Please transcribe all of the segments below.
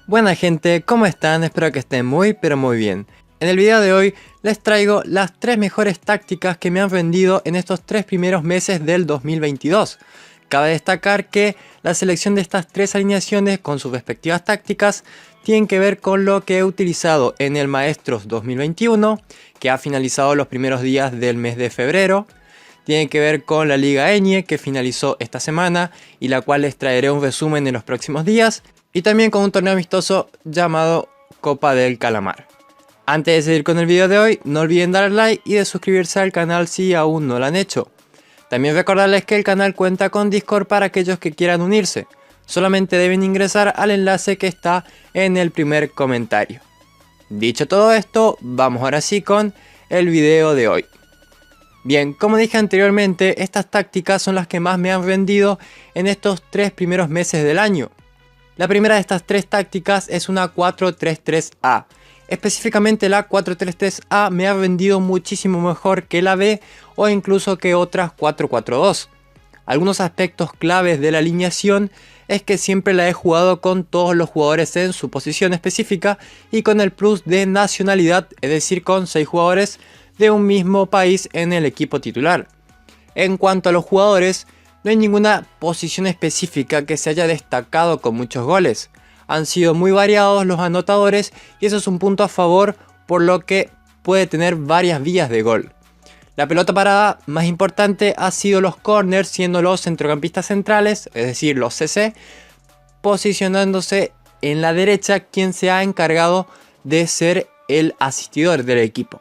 Buena gente, ¿cómo están? Espero que estén muy pero muy bien. En el video de hoy les traigo las 3 mejores tácticas que me han rendido en estos 3 primeros meses del 2022. Cabe destacar que la selección de estas 3 alineaciones con sus respectivas tácticas tienen que ver con lo que he utilizado en el Maestros 2021, que ha finalizado los primeros días del mes de febrero. Tiene que ver con la Liga Eñe, que finalizó esta semana y la cual les traeré un resumen en los próximos días. Y también con un torneo amistoso llamado Copa del Calamar. Antes de seguir con el video de hoy, no olviden dar like y de suscribirse al canal si aún no lo han hecho. También recordarles que el canal cuenta con Discord para aquellos que quieran unirse. Solamente deben ingresar al enlace que está en el primer comentario. Dicho todo esto, vamos ahora sí con el video de hoy. Bien, como dije anteriormente, estas tácticas son las que más me han rendido en estos 3 primeros meses del año. La primera de estas 3 tácticas es una 4-3-3-A. Específicamente la 4-3-3-A me ha rendido muchísimo mejor que la B o incluso que otras 4-4-2. Algunos aspectos claves de la alineación es que siempre la he jugado con todos los jugadores en su posición específica y con el plus de nacionalidad, es decir, con 6 jugadores de un mismo país en el equipo titular. En cuanto a los jugadores, no hay ninguna posición específica que se haya destacado con muchos goles. Han sido muy variados los anotadores y eso es un punto a favor, por lo que puede tener varias vías de gol. La pelota parada más importante ha sido los corners, siendo los centrocampistas centrales, es decir los CC, posicionándose en la derecha, quien se ha encargado de ser el asistidor del equipo.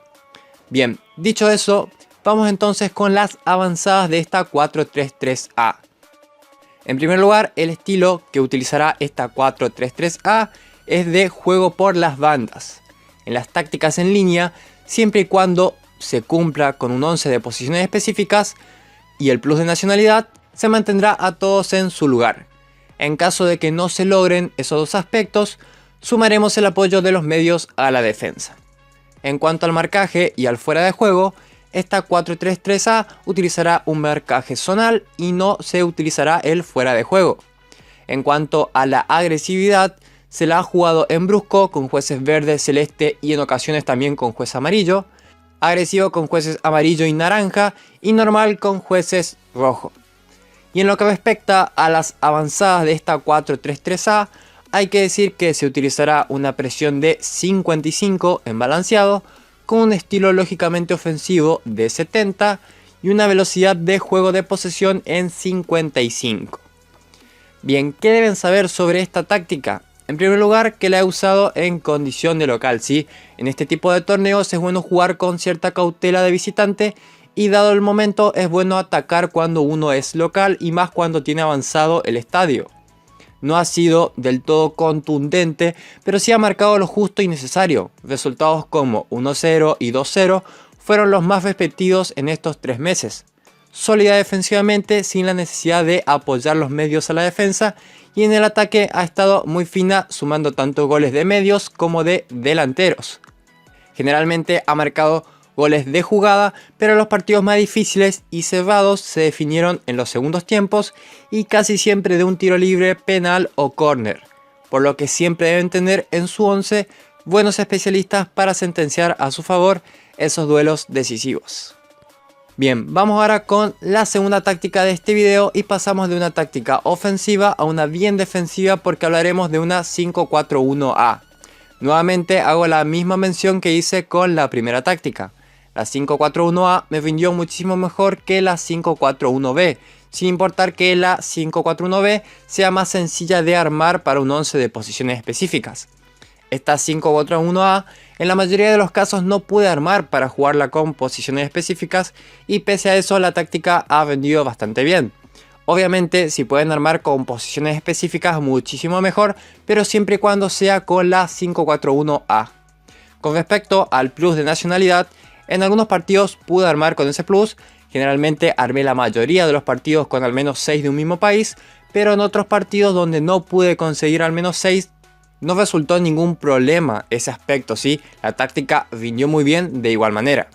Bien, dicho eso, vamos entonces con las avanzadas de esta 4-3-3-A. En primer lugar, el estilo que utilizará esta 4-3-3-A es de juego por las bandas. En las tácticas en línea, siempre y cuando se cumpla con un 11 de posiciones específicas y el plus de nacionalidad, se mantendrá a todos en su lugar. En caso de que no se logren esos dos aspectos, sumaremos el apoyo de los medios a la defensa. En cuanto al marcaje y al fuera de juego, esta 4-3-3-A utilizará un marcaje zonal y no se utilizará el fuera de juego. En cuanto a la agresividad, se la ha jugado en brusco con jueces verde, celeste y en ocasiones también con juez amarillo, agresivo con jueces amarillo y naranja y normal con jueces rojo. Y en lo que respecta a las avanzadas de esta 4-3-3-A, hay que decir que se utilizará una presión de 55 en balanceado, con un estilo lógicamente ofensivo de 70 y una velocidad de juego de posesión en 55. Bien, ¿qué deben saber sobre esta táctica? En primer lugar, que la he usado en condición de local, ¿sí? En este tipo de torneos es bueno jugar con cierta cautela de visitante y dado el momento es bueno atacar cuando uno es local y más cuando tiene avanzado el estadio. No ha sido del todo contundente, pero sí ha marcado lo justo y necesario. Resultados como 1-0 y 2-0 fueron los más repetidos en estos 3 meses. Sólida defensivamente sin la necesidad de apoyar los medios a la defensa, y en el ataque ha estado muy fina, sumando tanto goles de medios como de delanteros. Generalmente ha marcado goles de jugada, pero los partidos más difíciles y cerrados se definieron en los segundos tiempos y casi siempre de un tiro libre, penal o córner, por lo que siempre deben tener en su 11 buenos especialistas para sentenciar a su favor esos duelos decisivos. Bien, vamos ahora con la segunda táctica de este video y pasamos de una táctica ofensiva a una bien defensiva, porque hablaremos de una 5-4-1-A. Nuevamente hago la misma mención que hice con la primera táctica. La 5-4-1-A me rindió muchísimo mejor que la 5-4-1-B, sin importar que la 5-4-1-B sea más sencilla de armar para un 11 de posiciones específicas. Esta 5-4-1-A en la mayoría de los casos no pude armar para jugarla con posiciones específicas y pese a eso la táctica ha rendido bastante bien. Obviamente si pueden armar con posiciones específicas muchísimo mejor, pero siempre y cuando sea con la 5-4-1-A. Con respecto al plus de nacionalidad, en algunos partidos pude armar con ese plus, generalmente armé la mayoría de los partidos con al menos 6 de un mismo país, pero en otros partidos donde no pude conseguir al menos 6, no resultó ningún problema ese aspecto, ¿sí? La táctica rindió muy bien de igual manera.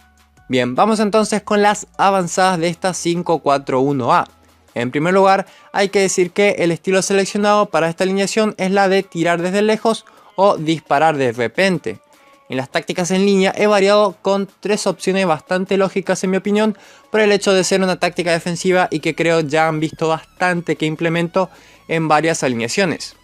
Bien, vamos entonces con las avanzadas de esta 5-4-1-A. En primer lugar, hay que decir que el estilo seleccionado para esta alineación es la de tirar desde lejos o disparar de repente. En las tácticas en línea he variado con 3 opciones bastante lógicas en mi opinión, por el hecho de ser una táctica defensiva y que creo ya han visto bastante que implemento en varias alineaciones.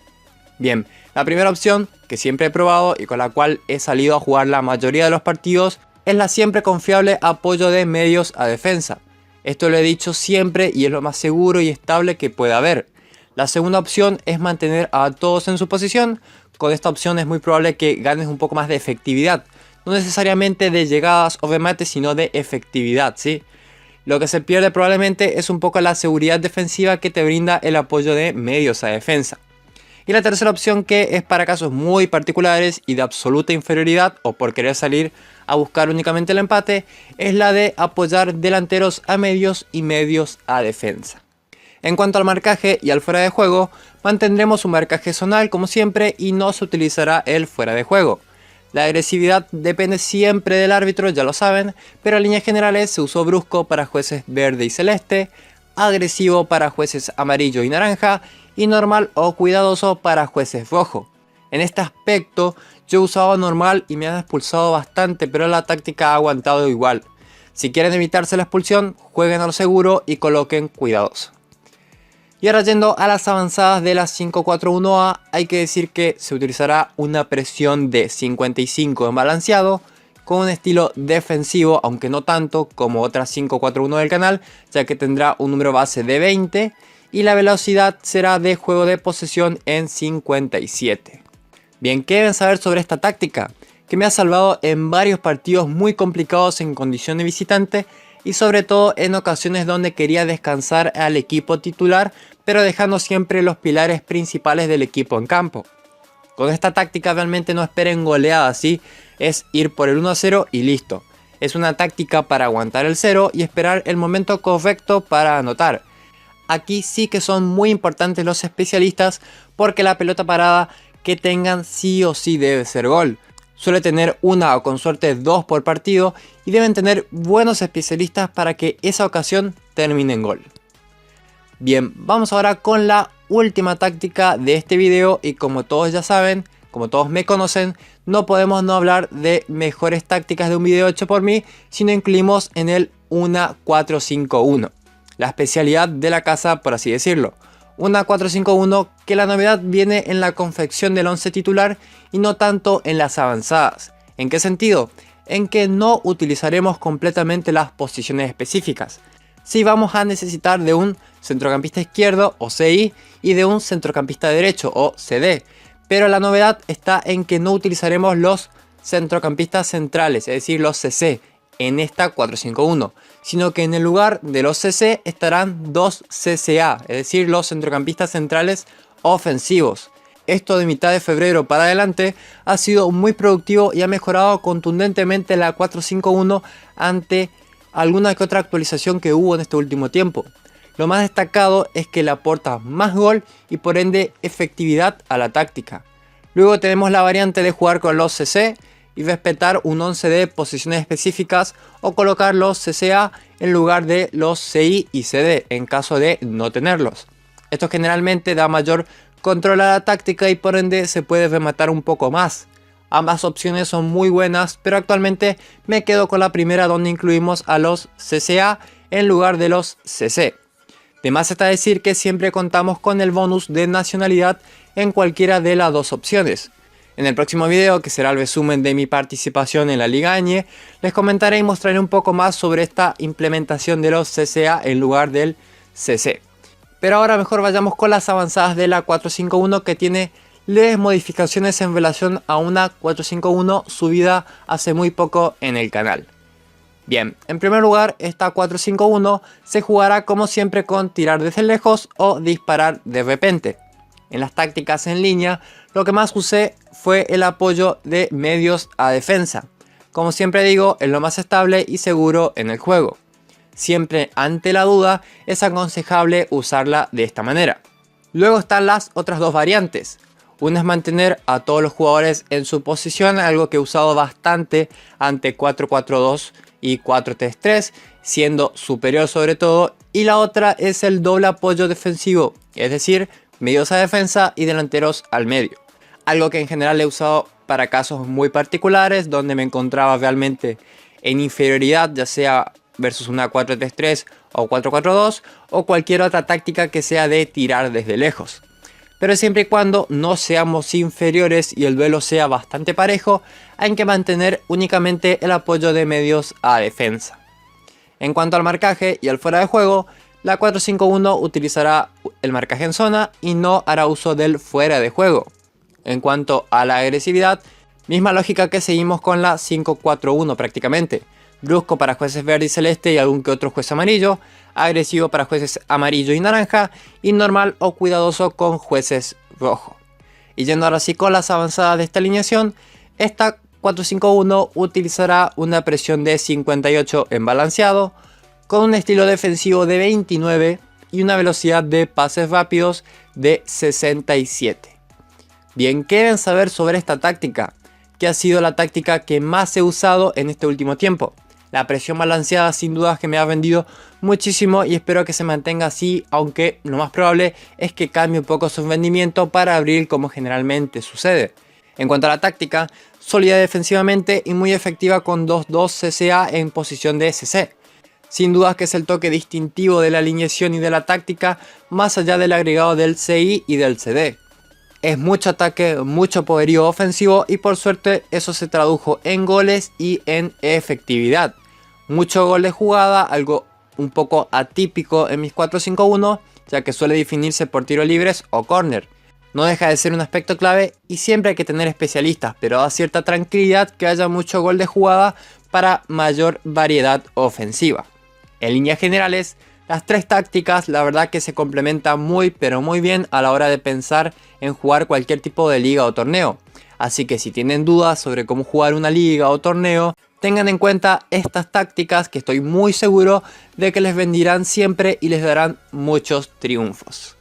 Bien, la primera opción que siempre he probado y con la cual he salido a jugar la mayoría de los partidos es la siempre confiable apoyo de medios a defensa. Esto lo he dicho siempre y es lo más seguro y estable que pueda haber. La segunda opción es mantener a todos en su posición. Con esta opción es muy probable que ganes un poco más de efectividad. No necesariamente de llegadas o remates, sino de efectividad, ¿sí? Lo que se pierde probablemente es un poco la seguridad defensiva que te brinda el apoyo de medios a defensa. Y la tercera opción, que es para casos muy particulares y de absoluta inferioridad o por querer salir a buscar únicamente el empate, es la de apoyar delanteros a medios y medios a defensa. En cuanto al marcaje y al fuera de juego, mantendremos un marcaje zonal como siempre y no se utilizará el fuera de juego. La agresividad depende siempre del árbitro, ya lo saben, pero en líneas generales se usó brusco para jueces verde y celeste, agresivo para jueces amarillo y naranja y normal o cuidadoso para jueces rojo. En este aspecto yo he usado normal y me han expulsado bastante, pero la táctica ha aguantado igual. Si quieren evitarse la expulsión, jueguen a lo seguro y coloquen cuidadoso. Y ahora yendo a las avanzadas de la 5-4-1A, hay que decir que se utilizará una presión de 55 en balanceado, con un estilo defensivo, aunque no tanto como otras 5-4-1 del canal, ya que tendrá un número base de 20 y la velocidad será de juego de posesión en 57. Bien, ¿qué deben saber sobre esta táctica? Que me ha salvado en varios partidos muy complicados en condición de visitante y sobre todo en ocasiones donde quería descansar al equipo titular, pero dejando siempre los pilares principales del equipo en campo. Con esta táctica realmente no esperen goleadas, ¿sí? Es ir por el 1-0 y listo. Es una táctica para aguantar el 0 y esperar el momento correcto para anotar. Aquí sí que son muy importantes los especialistas, porque la pelota parada que tengan sí o sí debe ser gol. Suele tener una o con suerte 2 por partido y deben tener buenos especialistas para que esa ocasión termine en gol. Bien, vamos ahora con la última táctica de este video y como todos ya saben, como todos me conocen, no podemos no hablar de mejores tácticas de un video hecho por mí si no incluimos en él una 4-5-1, la especialidad de la casa por así decirlo. Una 4-5-1 que la novedad viene en la confección del 11 titular y no tanto en las avanzadas. ¿En qué sentido? En que no utilizaremos completamente las posiciones específicas. Sí vamos a necesitar de un centrocampista izquierdo o CI y de un centrocampista derecho o CD. Pero la novedad está en que no utilizaremos los centrocampistas centrales, es decir los CC, en esta 4-5-1, sino que en el lugar de los CC estarán dos CCA, es decir los centrocampistas centrales ofensivos. Esto de mitad de febrero para adelante ha sido muy productivo y ha mejorado contundentemente la 4-5-1 ante alguna que otra actualización que hubo en este último tiempo. Lo más destacado es que le aporta más gol y por ende efectividad a la táctica. Luego tenemos la variante de jugar con los CC y respetar un 11 de posiciones específicas o colocar los CCA en lugar de los CI y CD en caso de no tenerlos. Esto generalmente da mayor control a la táctica y por ende se puede rematar un poco más. Ambas opciones son muy buenas, pero actualmente me quedo con la primera donde incluimos a los CCA en lugar de los CC. De más está decir que siempre contamos con el bonus de nacionalidad en cualquiera de las dos opciones. En el próximo video, que será el resumen de mi participación en la Liga Añe, les comentaré y mostraré un poco más sobre esta implementación de los CCA en lugar del CC. Pero ahora mejor vayamos con las avanzadas de la 4-5-1 que tiene leves modificaciones en relación a una 4-5-1 subida hace muy poco en el canal. Bien, en primer lugar, esta 4-5-1 se jugará como siempre con tirar desde lejos o disparar de repente. En las tácticas en línea, lo que más usé fue el apoyo de medios a defensa. Como siempre digo, es lo más estable y seguro en el juego. Siempre ante la duda, es aconsejable usarla de esta manera. Luego están las otras dos variantes. Una es mantener a todos los jugadores en su posición, algo que he usado bastante ante 4-4-2 y 4-3-3, siendo superior sobre todo. Y la otra es el doble apoyo defensivo, es decir, medios a defensa y delanteros al medio. algo que en general he usado para casos muy particulares, donde me encontraba realmente en inferioridad, ya sea versus una 4-3-3 o 4-4-2 o cualquier otra táctica que sea de tirar desde lejos. Pero siempre y cuando no seamos inferiores y el duelo sea bastante parejo, hay que mantener únicamente el apoyo de medios a defensa. En cuanto al marcaje y al fuera de juego, la 4-5-1 utilizará el marcaje en zona y no hará uso del fuera de juego. En cuanto a la agresividad, misma lógica que seguimos con la 5-4-1 prácticamente. Brusco para jueces verde y celeste y algún que otro juez amarillo, agresivo para jueces amarillo y naranja, y normal o cuidadoso con jueces rojo. Y yendo ahora sí con las avanzadas de esta alineación, esta 4-5-1 utilizará una presión de 58 en balanceado, con un estilo defensivo de 29 y una velocidad de pases rápidos de 67. Bien, ¿qué deben saber sobre esta táctica? Que ha sido la táctica que más he usado en este último tiempo. La presión balanceada sin duda que me ha vendido muchísimo y espero que se mantenga así, aunque lo más probable es que cambie un poco su rendimiento para abril como generalmente sucede. En cuanto a la táctica, sólida defensivamente y muy efectiva con 2-2 CCA en posición de CC. Sin dudas que es el toque distintivo de la alineación y de la táctica, más allá del agregado del CI y del CD. Es mucho ataque, mucho poderío ofensivo y por suerte eso se tradujo en goles y en efectividad. Mucho gol de jugada, algo un poco atípico en mis 4-5-1, ya que suele definirse por tiros libres o córner. No deja de ser un aspecto clave y siempre hay que tener especialistas, pero da cierta tranquilidad que haya mucho gol de jugada para mayor variedad ofensiva. En líneas generales, las tres tácticas la verdad que se complementan muy pero muy bien a la hora de pensar en jugar cualquier tipo de liga o torneo. Así que si tienen dudas sobre cómo jugar una liga o torneo, tengan en cuenta estas tácticas que estoy muy seguro de que les vendirán siempre y les darán muchos triunfos.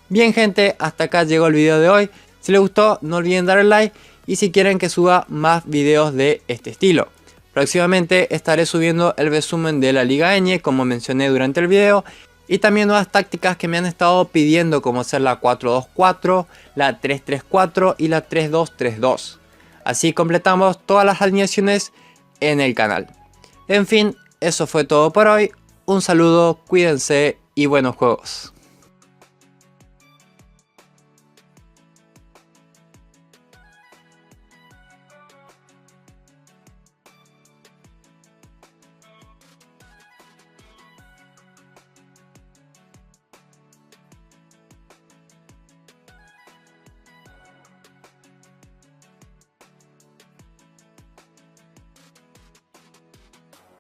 Bien gente, hasta acá llegó el video de hoy. Si les gustó no olviden darle like y si quieren que suba más videos de este estilo. Próximamente estaré subiendo el resumen de la Liga Ñ como mencioné durante el video y también nuevas tácticas que me han estado pidiendo como ser la 4-2-4, la 3-3-4 y la 3-2-3-2. Así completamos todas las alineaciones en el canal. En fin, eso fue todo por hoy. Un saludo, cuídense y buenos juegos.